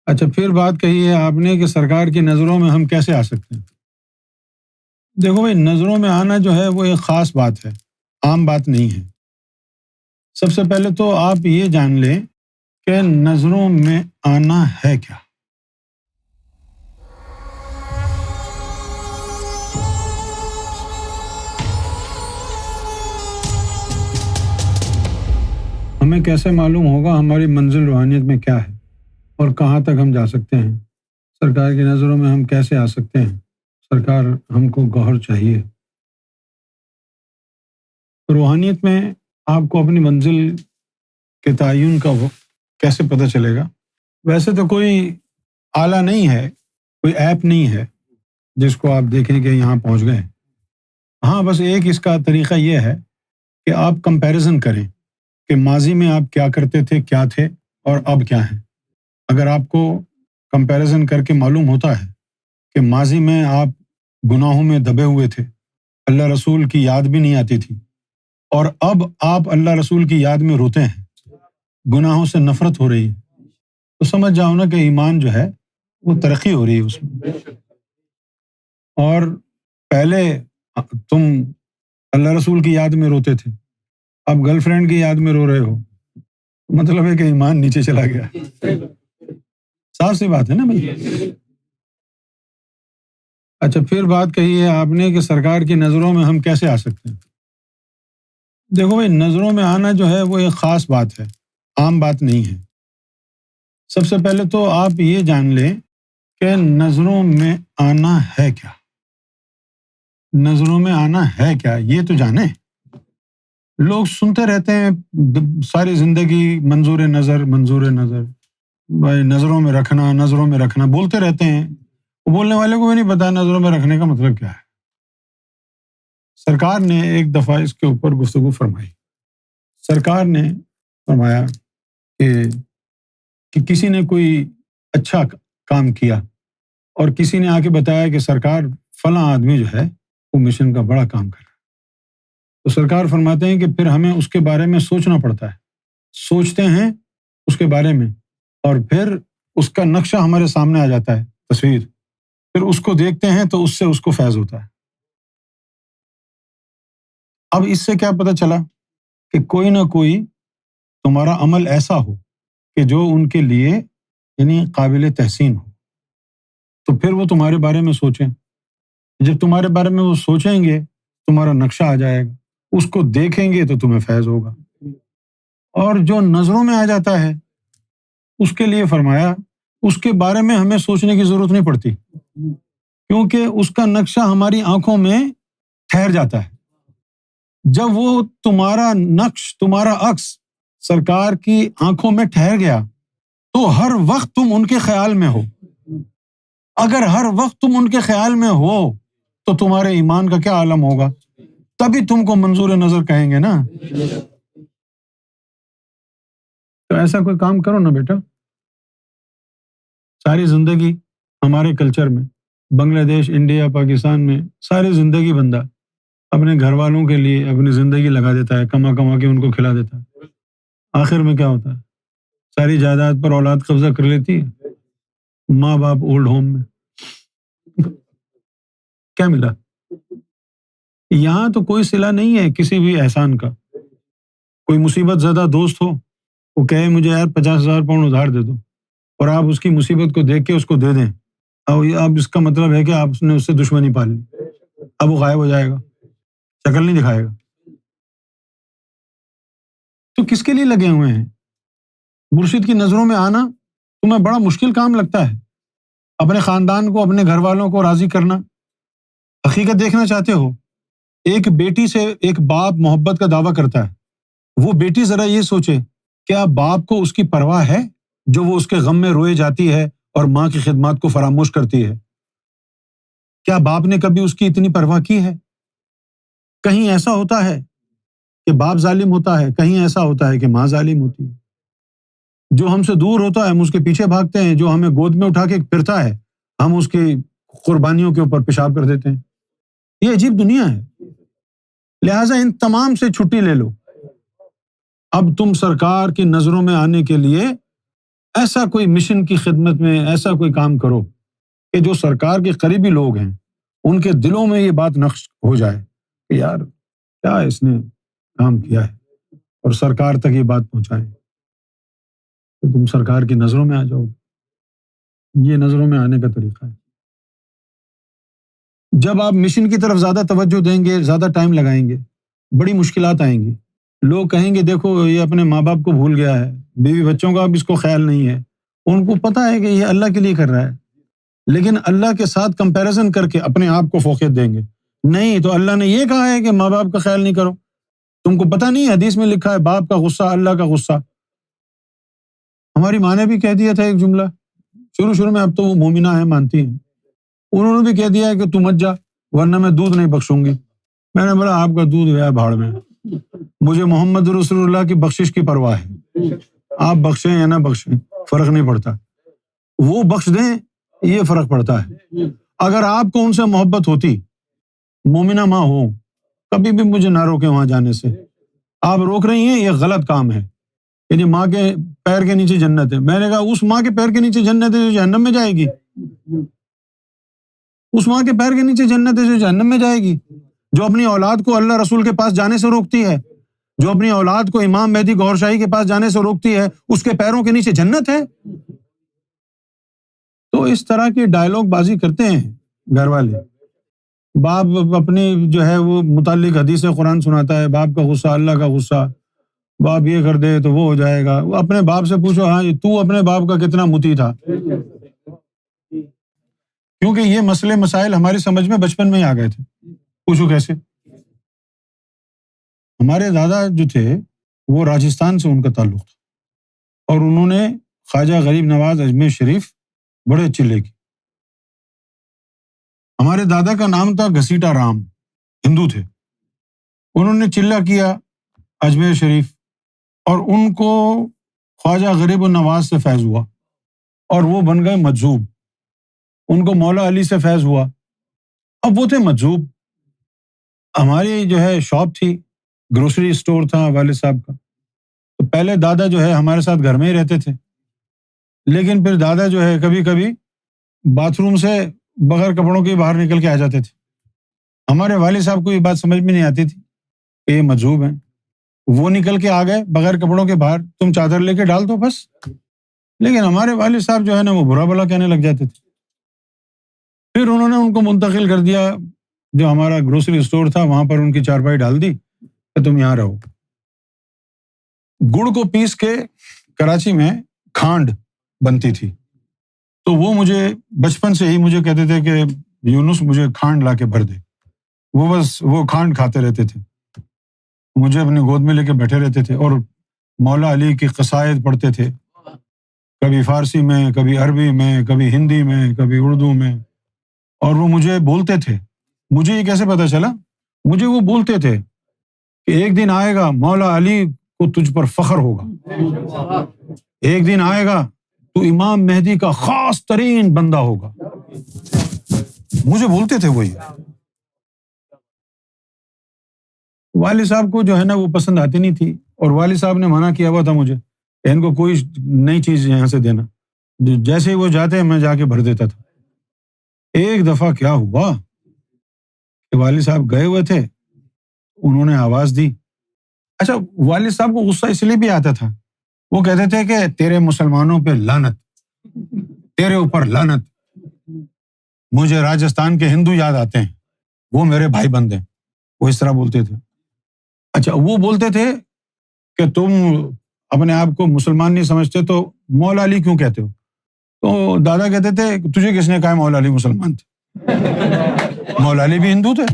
اچھا، پھر بات کہی ہے آپ نے کہ سرکار کی نظروں میں ہم کیسے آ سکتے ہیں؟ دیکھو بھائی، نظروں میں آنا جو ہے وہ ایک خاص بات ہے، عام بات نہیں ہے۔ سب سے پہلے تو آپ یہ جان لیں کہ نظروں میں آنا ہے کیا۔ ہمیں کیسے معلوم ہوگا ہماری منزل روحانیت میں کیا ہے اور کہاں تک ہم جا سکتے ہیں؟ سرکار کی نظروں میں ہم کیسے آ سکتے ہیں؟ سرکار ہم کو گوہر چاہیے۔ روحانیت میں آپ کو اپنی منزل کے تعین کا کیسے پتہ چلے گا؟ ویسے تو کوئی آلہ نہیں ہے، کوئی ایپ نہیں ہے جس کو آپ دیکھیں کہ یہاں پہنچ گئے۔ ہاں، بس ایک اس کا طریقہ یہ ہے کہ آپ کمپیریزن کریں کہ ماضی میں آپ کیا کرتے تھے، کیا تھے اور اب کیا ہیں۔ اگر آپ کو کمپیریزن کر کے معلوم ہوتا ہے کہ ماضی میں آپ گناہوں میں دبے ہوئے تھے، اللہ رسول کی یاد بھی نہیں آتی تھی، اور اب آپ اللہ رسول کی یاد میں روتے ہیں، گناہوں سے نفرت ہو رہی ہے، تو سمجھ جاؤ نا کہ ایمان جو ہے وہ ترقی ہو رہی ہے اس میں۔ اور پہلے تم اللہ رسول کی یاد میں روتے تھے، اب گرل فرینڈ کی یاد میں رو رہے ہو، مطلب ہے کہ ایمان نیچے چلا گیا۔ صاف سی بات ہے نا بھائی۔ اچھا، پھر بات کہی ہے آپ نے کہ سرکار کی نظروں میں ہم کیسے آ سکتے ہیں؟ دیکھو بھائی، نظروں میں آنا جو ہے وہ ایک خاص بات ہے، عام بات نہیں ہے۔ سب سے پہلے تو آپ یہ جان لیں کہ نظروں میں آنا ہے کیا۔ نظروں میں آنا ہے کیا یہ تو جانیں۔ لوگ سنتے رہتے ہیں ساری زندگی منظور نظر منظور نظر، بھائی نظروں میں رکھنا نظروں میں رکھنا بولتے رہتے ہیں، بولنے والے کو بھی نہیں پتا نظروں میں رکھنے کا مطلب کیا ہے۔ سرکار نے ایک دفعہ اس کے اوپر گفتگو فرمائی۔ سرکار نے فرمایا کہ کسی نے کوئی اچھا کام کیا اور کسی نے آ کے بتایا کہ سرکار فلاں آدمی جو ہے وہ مشن کا بڑا کام کر رہا ہے، تو سرکار فرماتے ہیں کہ پھر ہمیں اس کے بارے میں سوچنا پڑتا ہے، سوچتے ہیں اس کے بارے میں، اور پھر اس کا نقشہ ہمارے سامنے آ جاتا ہے، تصویر، پھر اس کو دیکھتے ہیں تو اس سے اس کو فیض ہوتا ہے۔ اب اس سے کیا پتہ چلا کہ کوئی نہ کوئی تمہارا عمل ایسا ہو کہ جو ان کے لیے یعنی قابل تحسین ہو، تو پھر وہ تمہارے بارے میں سوچیں۔ جب تمہارے بارے میں وہ سوچیں گے تمہارا نقشہ آ جائے گا، اس کو دیکھیں گے تو تمہیں فیض ہوگا۔ اور جو نظروں میں آ جاتا ہے اس کے لیے فرمایا اس کے بارے میں ہمیں سوچنے کی ضرورت نہیں پڑتی، کیونکہ اس کا نقشہ ہماری آنکھوں میں ٹھہر جاتا ہے۔ جب وہ تمہارا نقش تمہارا عکس سرکار کی آنکھوں میں ٹھہر گیا تو ہر وقت تم ان کے خیال میں ہو۔ اگر ہر وقت تم ان کے خیال میں ہو تو تمہارے ایمان کا کیا عالم ہوگا، تبھی تم کو منظور نظر کہیں گے نا۔ تو ایسا کوئی کام کرو نا بیٹا۔ ساری زندگی ہمارے کلچر میں بنگلہ دیش، انڈیا، پاکستان میں ساری زندگی بندہ اپنے گھر والوں کے لیے اپنی زندگی لگا دیتا ہے، کما کما کے ان کو کھلا دیتا ہے، آخر میں کیا ہوتا ہے؟ ساری جائیداد پر اولاد قبضہ کر لیتی ہے، ماں باپ اولڈ ہوم میں، کیا ملا؟ یہاں تو کوئی صلہ نہیں ہے کسی بھی احسان کا۔ کوئی مصیبت زدہ دوست ہو، وہ کہے مجھے یار 50,000 پاؤنڈ ادھار دے دو، اور آپ اس کی مصیبت کو دیکھ کے اس کو دے دیں، اب اس کا مطلب ہے کہ آپ نے اس سے دشمنی پال لی، اب وہ غائب ہو جائے گا، شکل نہیں دکھائے گا۔ تو کس کے لیے لگے ہوئے ہیں؟ مرشد کی نظروں میں آنا تمہیں بڑا مشکل کام لگتا ہے؟ اپنے خاندان کو، اپنے گھر والوں کو راضی کرنا، حقیقت دیکھنا چاہتے ہو؟ ایک بیٹی سے ایک باپ محبت کا دعویٰ کرتا ہے، وہ بیٹی ذرا یہ سوچے، کیا باپ کو اس کی پرواہ ہے جو وہ اس کے غم میں روئے جاتی ہے اور ماں کی خدمات کو فراموش کرتی ہے؟ کیا باپ نے کبھی اس کی اتنی پرواہ کی ہے؟ کہیں ایسا ہوتا ہے کہ باپ ظالم ہوتا ہے، کہیں ایسا ہوتا ہے کہ ماں ظالم ہوتی ہے۔ جو ہم سے دور ہوتا ہے ہم اس کے پیچھے بھاگتے ہیں، جو ہمیں گود میں اٹھا کے پھرتا ہے ہم اس کی قربانیوں کے اوپر پیشاب کر دیتے ہیں۔ یہ عجیب دنیا ہے، لہٰذا ان تمام سے چھٹی لے لو۔ اب تم سرکار کی نظروں میں آنے کے لیے ایسا کوئی مشن کی خدمت میں ایسا کوئی کام کرو کہ جو سرکار کے قریبی لوگ ہیں ان کے دلوں میں یہ بات نقش ہو جائے کہ یار کیا اس نے کام کیا ہے، اور سرکار تک یہ بات پہنچائے تو تم سرکار کی نظروں میں آ جاؤ۔ یہ نظروں میں آنے کا طریقہ ہے۔ جب آپ مشن کی طرف زیادہ توجہ دیں گے، زیادہ ٹائم لگائیں گے، بڑی مشکلات آئیں گی۔ لوگ کہیں گے دیکھو یہ اپنے ماں باپ کو بھول گیا ہے، بیوی بچوں کا اب اس کو خیال نہیں ہے۔ ان کو پتہ ہے کہ یہ اللہ کے لیے کر رہا ہے، لیکن اللہ کے ساتھ کمپیریزن کر کے اپنے آپ کو فوقیت دیں گے۔ نہیں تو اللہ نے یہ کہا ہے کہ ماں باپ کا خیال نہیں کرو۔ تم کو پتہ نہیں، حدیث میں لکھا ہے باپ کا غصہ اللہ کا غصہ۔ ہماری ماں نے بھی کہہ دیا تھا ایک جملہ شروع میں، اب تو وہ مومنہ ہیں، مانتی ہیں، انہوں نے بھی کہہ دیا ہے کہ تم مت جا ورنہ میں دودھ نہیں بخشوں گی۔ میں نے بولا آپ کا دودھ گیا بھاڑ میں، مجھے محمد رسول اللہ کی بخشش کی پرواہ ہے، آپ بخشیں یا نہ بخشیں فرق نہیں پڑتا، وہ بخش دیں یہ فرق پڑتا ہے۔ اگر آپ کو ان سے محبت ہوتی، مومنہ ماں ہو، کبھی بھی مجھے نہ روکیں وہاں جانے سے۔ آپ روک رہی ہیں، یہ غلط کام ہے، یعنی ماں کے پیر کے نیچے جنت ہے۔ میں نے کہا اس ماں کے پیر کے نیچے جنت ہے جو جہنم میں جائے گی، اس ماں کے پیر کے نیچے جنت ہے جو جہنم میں جائے گی، جو اپنی اولاد کو اللہ رسول کے پاس جانے سے روکتی ہے، جو اپنی اولاد کو امام مہدی گوھر شاہی کے پاس جانے سے روکتی ہے، اس کے پیروں کے نیچے جنت ہے۔ تو اس طرح کی ڈائلاگ بازی کرتے ہیں گھر والے۔ باپ اپنی جو ہے وہ متعلق حدیث قرآن سناتا ہے، باپ کا غصہ اللہ کا غصہ، باپ یہ کر دے تو وہ ہو جائے گا۔ اپنے باپ سے پوچھو، ہاں تو اپنے باپ کا کتنا مطیع تھا؟ کیونکہ یہ مسئلے مسائل ہماری سمجھ میں بچپن میں ہی آ گئے تھے۔ پوچھو کیسے؟ ہمارے دادا جو تھے وہ راجستھان سے ان کا تعلق تھا، اور انہوں نے خواجہ غریب نواز اجمیر شریف بڑے چلے کی۔ ہمارے دادا کا نام تھا گھسیٹا رام، ہندو تھے، انہوں نے چلہ کیا اجمیر شریف، اور ان کو خواجہ غریب النواز سے فیض ہوا اور وہ بن گئے مجذوب۔ ان کو مولا علی سے فیض ہوا، اب وہ تھے مجذوب۔ ہماری جو ہے شاپ تھی، گروسری اسٹور تھا والد صاحب کا، تو پہلے دادا جو ہے ہمارے ساتھ گھر میں ہی رہتے تھے، لیکن پھر دادا جو ہے کبھی کبھی باتھ روم سے بغیر کپڑوں کے باہر نکل کے آ جاتے تھے۔ ہمارے والد صاحب کو یہ بات سمجھ میں نہیں آتی تھی کہ یہ مجذوب ہیں، وہ نکل کے آ گئے بغیر کپڑوں کے باہر، تم چادر لے کے ڈال دو بس۔ لیکن ہمارے والد صاحب جو ہے نا وہ برا بھلا کہنے لگ جاتے تھے۔ پھر انہوں نے ان کو منتقل کر دیا، جو ہمارا گروسری اسٹور تھا وہاں پر ان کی چارپائی ڈال دی کہ تم یہاں رہو۔ گڑ کو پیس کے کراچی میں کھانڈ بنتی تھی، تو وہ مجھے بچپن سے ہی مجھے کہتے تھے کہ یونس مجھے کھانڈ لا کے بھر دے، وہ بس وہ کھانڈ کھاتے رہتے تھے، مجھے اپنی گود میں لے کے بیٹھے رہتے تھے، اور مولا علی کی قصائد پڑھتے تھے، کبھی فارسی میں، کبھی عربی میں، کبھی ہندی میں، کبھی اردو میں، اور وہ مجھے بولتے تھے۔ مجھے یہ کیسے پتا چلا؟ مجھے وہ بولتے تھے کہ ایک دن آئے گا مولا علی کو تجھ پر فخر ہوگا، ایک دن آئے گا تو امام مہدی کا خاص ترین بندہ ہوگا، مجھے بولتے تھے وہی۔ والد صاحب کو جو ہے نا وہ پسند آتی نہیں تھی، اور والد صاحب نے منع کیا ہوا تھا مجھے کہ ان کو کوئی نئی چیز یہاں سے دینا، جیسے ہی وہ جاتے میں جا کے بھر دیتا تھا۔ ایک دفعہ کیا ہوا کہ والد صاحب گئے ہوئے تھے، انہوں نے آواز دی۔ اچھا، والد صاحب کو غصہ اس لیے بھی آتا تھا، وہ کہتے تھے کہ تیرے مسلمانوں پہ لعنت، تیرے اوپر لعنت، مجھے راجستھان کے ہندو یاد آتے ہیں، وہ میرے بھائی بند ہیں، وہ اس طرح بولتے تھے۔ اچھا، وہ بولتے تھے کہ تم اپنے آپ کو مسلمان نہیں سمجھتے تو مولا علی کیوں کہتے ہو؟ تو دادا کہتے تھے تجھے کس نے کہا مولا علی مسلمان تھے؟ مولا علی بھی ہندو تھے۔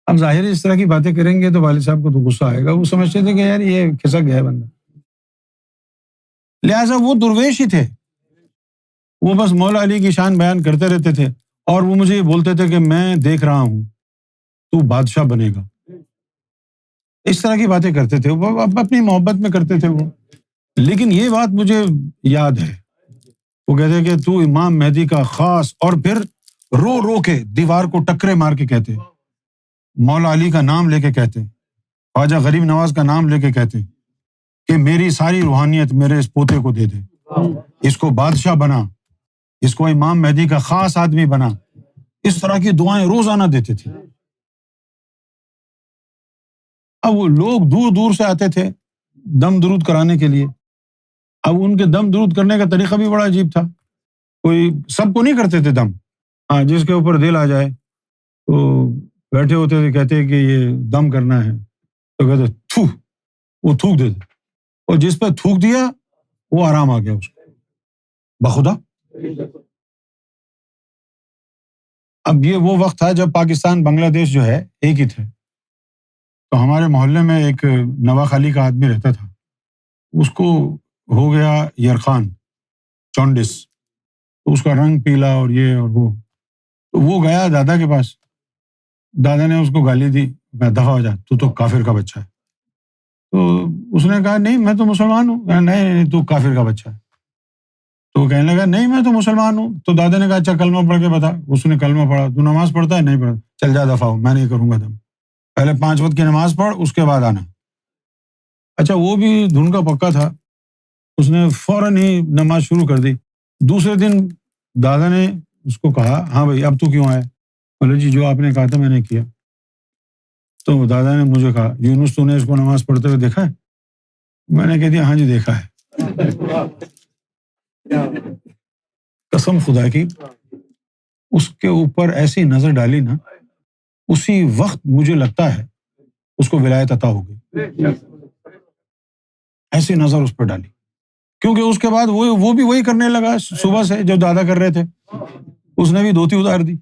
اب ظاہر اس طرح کی باتیں کریں گے تو والد صاحب کو تو غصہ آئے گا، وہ سمجھتے تھے کہ یار یہ کھسک گیا ہے بندہ، لہٰذا وہ درویش ہی تھے، وہ بس مولا علی کی شان بیان کرتے رہتے تھے، اور وہ مجھے یہ بولتے تھے کہ میں دیکھ رہا ہوں تو بادشاہ بنے گا، اس طرح کی باتیں کرتے تھے، وہ اپنی محبت میں کرتے تھے وہ۔ لیکن یہ بات مجھے یاد ہے، وہ کہتے کہ تو امام مہدی کا خاص، اور پھر رو رو کے دیوار کو ٹکرے مار کے کہتے، مولا علی کا نام لے کے کہتے خواجہ غریب نواز کا نام لے کے کہتے کہ میری ساری روحانیت میرے اس پوتے کو دے دے، اس کو بادشاہ بنا، اس کو امام مہدی کا خاص آدمی بنا. اس طرح کی دعائیں روزانہ دیتے تھے. اب وہ لوگ دور دور سے آتے تھے دم درود کرانے کے لیے. اب ان کے دم درود کرنے کا طریقہ بھی بڑا عجیب تھا. کوئی سب کو نہیں کرتے تھے دم. ہاں، جس کے اوپر دل آ جائے تو بیٹھے ہوتے تھے، کہتے کہ یہ دم کرنا ہے تو کہتے تھو، وہ تھوک دیتے، اور جس پہ تھوک دیا وہ آرام آ گیا اس کو بخدا. اب یہ وہ وقت تھا جب پاکستان بنگلہ دیش جو ہے ایک ہی تھے. تو ہمارے محلے میں ایک نواخالی کا آدمی رہتا تھا، اس کو ہو گیا یرخان چونڈس، تو اس کا رنگ پیلا اور یہ اور وہ. تو وہ گیا دادا کے پاس، دادا نے اس کو گالی دی، دفع ہو جا، تو کافر کا بچہ ہے. تو اس نے کہا نہیں میں تو مسلمان ہوں. نہیں تو کافر کا بچہ ہے. تو کہنے لگا نہیں میں تو مسلمان ہوں. تو دادا نے کہا اچھا کلمہ پڑھ کے بتا. اس نے کلمہ پڑھا. تو نماز پڑھتا ہے؟ نہیں پڑھتا. چل جا دفع ہو، میں نہیں کروں گا دم. پہلے 5 وقت کی نماز پڑھ، اس کے بعد آنا. اچھا وہ بھی دھن کا پکا تھا، اس نے فوراً ہی نماز شروع کر دی. دوسرے دن دادا نے اس کو کہا ہاں بھائی اب تو کیوں آئے؟ بولے جی جو آپ نے کہا تھا میں نے کیا. تو دادا نے مجھے کہا یونس تو نے اس کو نماز پڑھتے ہوئے دیکھا ہے؟ میں نے کہہ دیا ہاں جی دیکھا ہے. قسم خدا کی اس کے اوپر ایسی نظر ڈالی نا، اسی وقت مجھے لگتا ہے اس کو ولایت عطا ہو گئی. ایسی نظر اس پر ڈالی، کیونکہ اس کے بعد وہ بھی وہی کرنے لگا صبح سے جو دادا کر رہے تھے. اس نے بھی دھوتی اتار دی.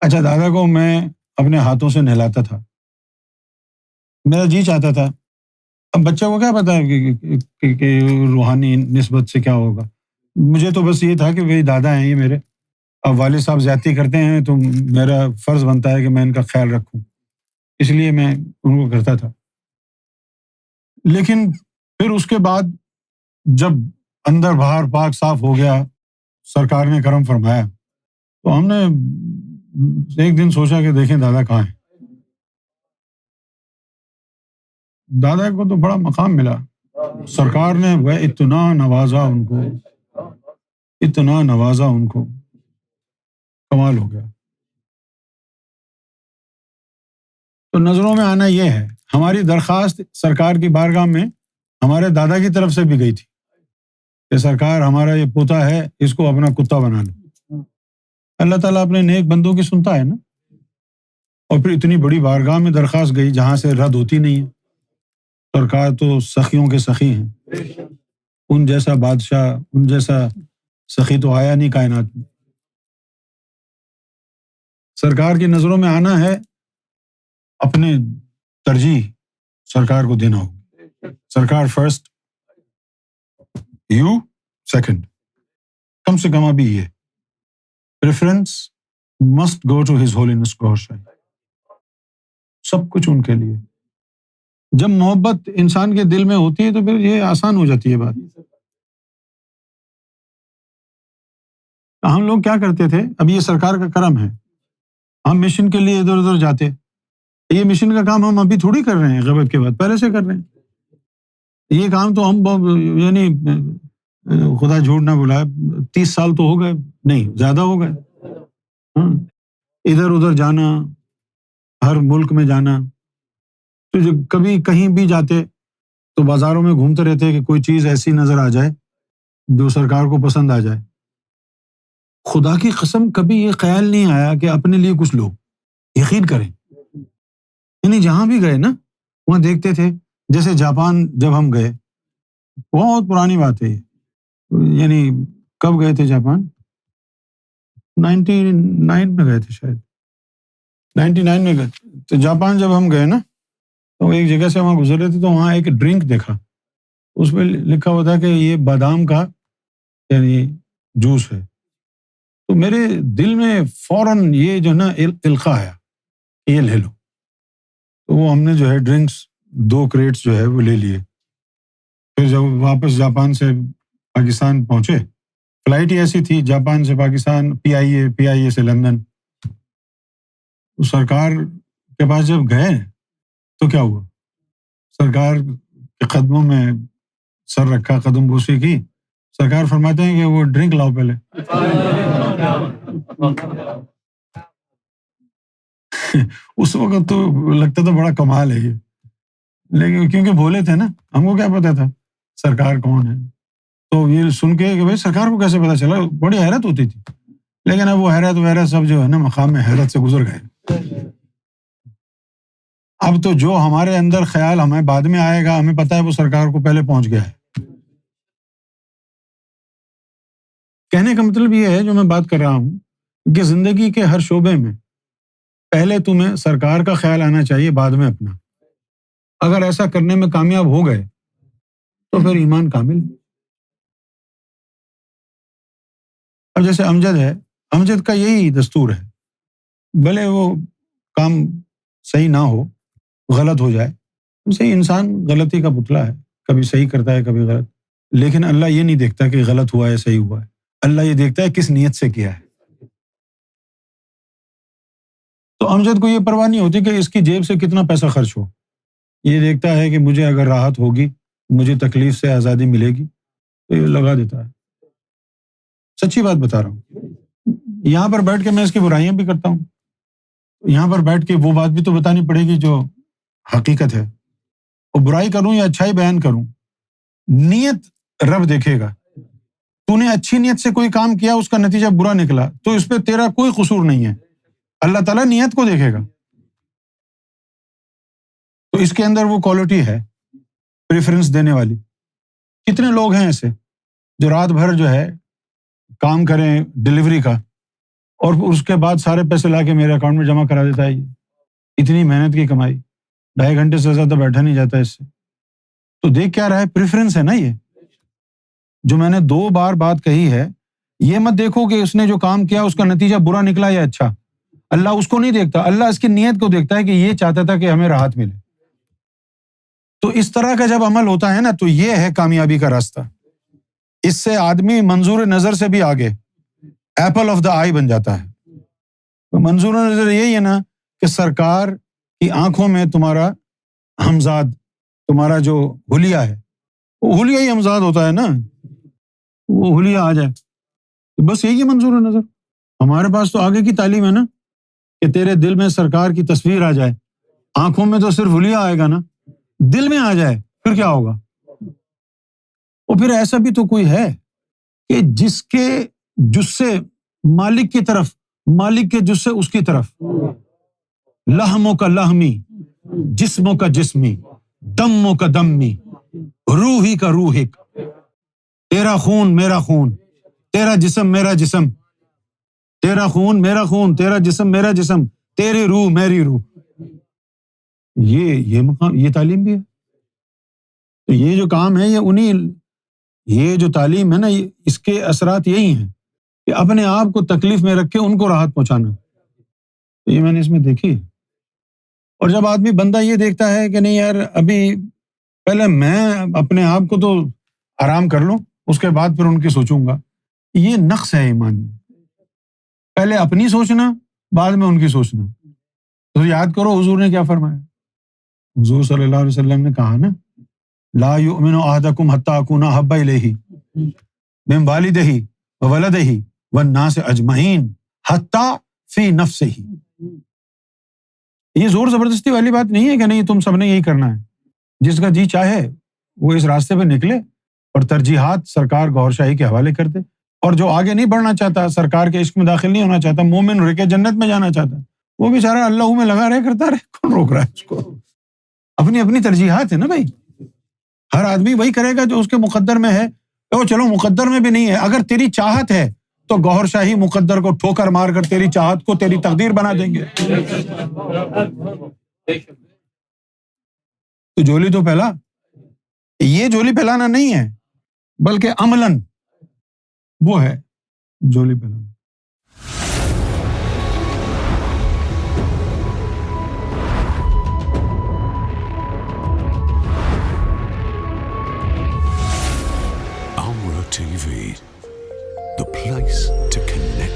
اچھا دادا کو میں اپنے ہاتھوں سے نہلاتا تھا، میرا جی چاہتا تھا. اب بچہ کو کیا پتا ہے کہ روحانی نسبت سے کیا ہوگا. مجھے تو بس یہ تھا کہ بھائی دادا ہیں یہ میرے، اب والد صاحب زیادتی کرتے ہیں تو میرا فرض بنتا ہے کہ میں ان کا خیال رکھوں، اس لیے میں ان کو کرتا تھا. لیکن پھر اس کے بعد جب اندر باہر پاک صاف ہو گیا، سرکار نے کرم فرمایا، تو ہم نے ایک دن سوچا کہ دیکھیں دادا کہاں ہیں. دادا کو تو بڑا مقام ملا، سرکار نے وہ اتنا نوازا ان کو، اتنا نوازا ان کو، کمال ہو گیا. تو نظروں میں آنا یہ ہے، ہماری درخواست سرکار کی بارگاہ میں ہمارے دادا کی طرف سے بھی گئی تھی کہ سرکار ہمارا یہ پوتا ہے اس کو اپنا کتا بنا لو. اللہ تعالیٰ اپنے نیک بندوں کی سنتا ہے نا. اور پھر اتنی بڑی بارگاہ میں درخواست گئی جہاں سے رد ہوتی نہیں ہے. سرکار تو سخیوں کے سخی ہیں، ان جیسا بادشاہ، ان جیسا سخی تو آیا نہیں کائنات میں. سرکار کی نظروں میں آنا ہے، اپنے ترجیح سرکار کو دینا ہوگا. سرکار فرسٹ، یو سیکنڈ. کم سے کم ابھی یہ preference must go to his holiness Gohar Shahi. سب کچھ ان کے لیے. جب محبت انسان کے دل میں ہوتی ہے تو پھر یہ آسان ہو جاتی ہے بات. ہم لوگ کیا کرتے تھے، اب یہ سرکار کا کرم ہے، ہم مشن کے لیے ادھر ادھر جاتے. یہ مشن کا کام ہم ابھی تھوڑی کر رہے ہیں غیبت کے بعد، پہلے سے کر رہے ہیں. یہ کام تو ہم یعنی خدا جھوٹ نہ بلائے 30 سال تو ہو گئے، نہیں زیادہ ہو گئے. ادھر ادھر جانا، ہر ملک میں جانا. تو جب کبھی کہیں بھی جاتے تو بازاروں میں گھومتے رہتے کہ کوئی چیز ایسی نظر آ جائے جو سرکار کو پسند آ جائے. خدا کی قسم کبھی یہ خیال نہیں آیا کہ اپنے لیے کچھ لو. یقین کریں، یعنی جہاں بھی گئے نا وہاں دیکھتے تھے. جیسے جاپان جب ہم گئے، بہت پرانی بات ہے یہ، یعنی کب گئے تھے جاپان؟ 99 میں گئے تھے شاید، 99 میں گئے. تو جاپان جب ہم گئے نا تو ایک جگہ سے وہاں گزر رہے تھے تو وہاں ایک ڈرنک دیکھا، اس پہ لکھا ہوا تھا کہ یہ بادام کا یعنی جوس ہے. تو میرے دل میں فوراً یہ جو نا القاء آیا کہ یہ لے لو. تو وہ ہم نے جو ہے ڈرنکس 2 کریٹس جو ہے وہ لے لیے. پھر جب واپس جاپان سے پاکستان پہنچے، فلائٹ ہی ایسی تھی جاپان سے پاکستان، PIA سے لندن. سرکار کے پاس جب گئے تو کیا ہوا، سرکار کے قدموں میں سر رکھا، قدم بوسی کی. سرکار فرماتے ہیں کہ وہ ڈرنک لاؤ پہلے. اس وقت تو لگتا تھا بڑا کمال ہے یہ، لیکن کیونکہ بھولے تھے نا، ہم کو کیا پتا تھا سرکار کون ہے. تو یہ سن کے کہ بھائی سرکار کو کیسے پتا چلا، بڑی حیرت ہوتی تھی. لیکن اب وہ حیرت وغیرہ سب جو ہے نا مقام میں حیرت سے گزر گئے. اب تو جو ہمارے اندر خیال ہمیں بعد میں آئے گا، ہمیں پتا ہے وہ سرکار کو پہلے پہنچ گیا ہے. کہنے کا مطلب یہ ہے جو میں بات کر رہا ہوں کہ زندگی کے ہر شعبے میں پہلے تمہیں سرکار کا خیال آنا چاہیے، بعد میں اپنا. اگر ایسا کرنے میں کامیاب ہو گئے تو پھر ایمان کامل. اب جیسے امجد ہے، امجد کا یہی دستور ہے، بھلے وہ کام صحیح نہ ہو، غلط ہو جائے. صحیح، انسان غلطی کا پتلا ہے، کبھی صحیح کرتا ہے کبھی غلط. لیکن اللہ یہ نہیں دیکھتا کہ غلط ہوا ہے صحیح ہوا ہے، اللہ یہ دیکھتا ہے کس نیت سے کیا ہے. تو امجد کو یہ پرواہ نہیں ہوتی کہ اس کی جیب سے کتنا پیسہ خرچ ہو، یہ دیکھتا ہے کہ مجھے اگر راحت ہوگی، مجھے تکلیف سے آزادی ملے گی تو یہ لگا دیتا ہے. سچی بات بتا رہا ہوں. یہاں پر بیٹھ کے میں اس کی برائیاں بھی کرتا ہوں، یہاں پر بیٹھ کے وہ بات بھی تو بتانی پڑے گی جو حقیقت ہے. اور برائی کروں یا اچھائی بیان کروں، نیت رب دیکھے گا. تو نے اچھی نیت سے کوئی کام کیا، اس کا نتیجہ برا نکلا تو اس پہ تیرا کوئی قصور نہیں ہے، اللہ تعالیٰ نیت کو دیکھے گا. تو اس کے اندر وہ کوالٹی ہے پریفرنس دینے والی. کتنے لوگ ہیں ایسے جو رات بھر جو ہے کام کریں ڈلیوری کا، اور اس کے بعد سارے پیسے لا کے میرے اکاؤنٹ میں جمع کرا دیتا ہے. یہ اتنی محنت کی کمائی، 2.5 گھنٹے سے زیادہ بیٹھا نہیں جاتا اس سے. تو دیکھ کیا رہا ہے، پریفرنس ہے نا. یہ جو میں نے 2 بار بات کہی ہے، یہ مت دیکھو کہ اس نے جو کام کیا اس کا نتیجہ برا نکلا یا اچھا. اللہ اس کو نہیں دیکھتا، اللہ اس کی نیت کو دیکھتا ہے کہ یہ چاہتا تھا کہ ہمیں راحت ملے. تو اس طرح کا جب عمل ہوتا ہے نا تو یہ ہے کامیابی کا راستہ. اس سے آدمی منظور نظر سے بھی آگے ایپل آف دا آئی بن جاتا ہے. منظور نظر یہی ہے نا کہ سرکار کی آنکھوں میں تمہارا ہمزاد، تمہارا جو حلیہ ہے وہ حلیہ ہی ہمزاد ہوتا ہے نا، وہ حلیہ آ جائے، بس یہی ہے منظور نظر. ہمارے پاس تو آگے کی تعلیم ہے نا کہ تیرے دل میں سرکار کی تصویر آ جائے. آنکھوں میں تو صرف حلیہ آئے گا نا، دل میں آ جائے پھر کیا ہوگا. اور پھر ایسا بھی تو کوئی ہے کہ جس کے جسے مالک کی طرف، مالک کے جسے اس کی طرف، لحموں کا لحمی، جسموں کا جسمی، دموں کا دمی، روحی کا روحک. تیرا خون میرا خون، تیرا جسم میرا جسم، تیرا خون میرا خون، تیرا جسم میرا جسم، تیری روح میری روح. یہ مقام، یہ تعلیم بھی ہے. تو یہ جو کام ہے یہ جو تعلیم ہے نا، اس کے اثرات یہی ہیں کہ اپنے آپ کو تکلیف میں رکھ کے ان کو راحت پہنچانا. تو یہ میں نے اس میں دیکھی. اور جب آدمی بندہ یہ دیکھتا ہے کہ نہیں یار ابھی پہلے میں اپنے آپ کو تو آرام کر لوں، اس کے بعد پھر ان کی سوچوں گا، یہ نقص ہے ایمان میں. پہلے اپنی سوچنا، بعد میں ان کی سوچنا. تو یاد کرو حضور نے کیا فرمایا. حضور صلی اللہ علیہ وسلم نے کہا نا، لا یؤمن احدکم حتی اکون احب الیہ من والدہ وولدہ والناس اجمعین حتی فی نفسہ. یہ زور زبردستی والی بات نہیں ہے کہ نہیں تم سب نے یہی کرنا ہے. جس کا جی چاہے وہ اس راستے پہ نکلے اور ترجیحات سرکار گور شاہی کے حوالے کر دے. اور جو آگے نہیں بڑھنا چاہتا، سرکار کے عشق میں داخل نہیں ہونا چاہتا، مومن رہ کے جنت میں جانا چاہتا، وہ بیچارہ اللہ میں لگا رہے کرتا رہے. کون روک رہا ہے اس کو؟ اپنی اپنی ترجیحات ہے نا بھائی. ہر آدمی وہی کرے گا جو اس کے مقدر میں ہے. تو چلو مقدر میں بھی نہیں ہے، اگر تیری چاہت ہے تو گوہر شاہی مقدر کو ٹھوکر مار کر تیری چاہت کو تیری تقدیر بنا دیں گے. تو جھولی تو پھیلا. یہ جھولی پھیلانا نہیں ہے بلکہ عملاً وہ ہے جھولی پھیلانا. TV, the place to connect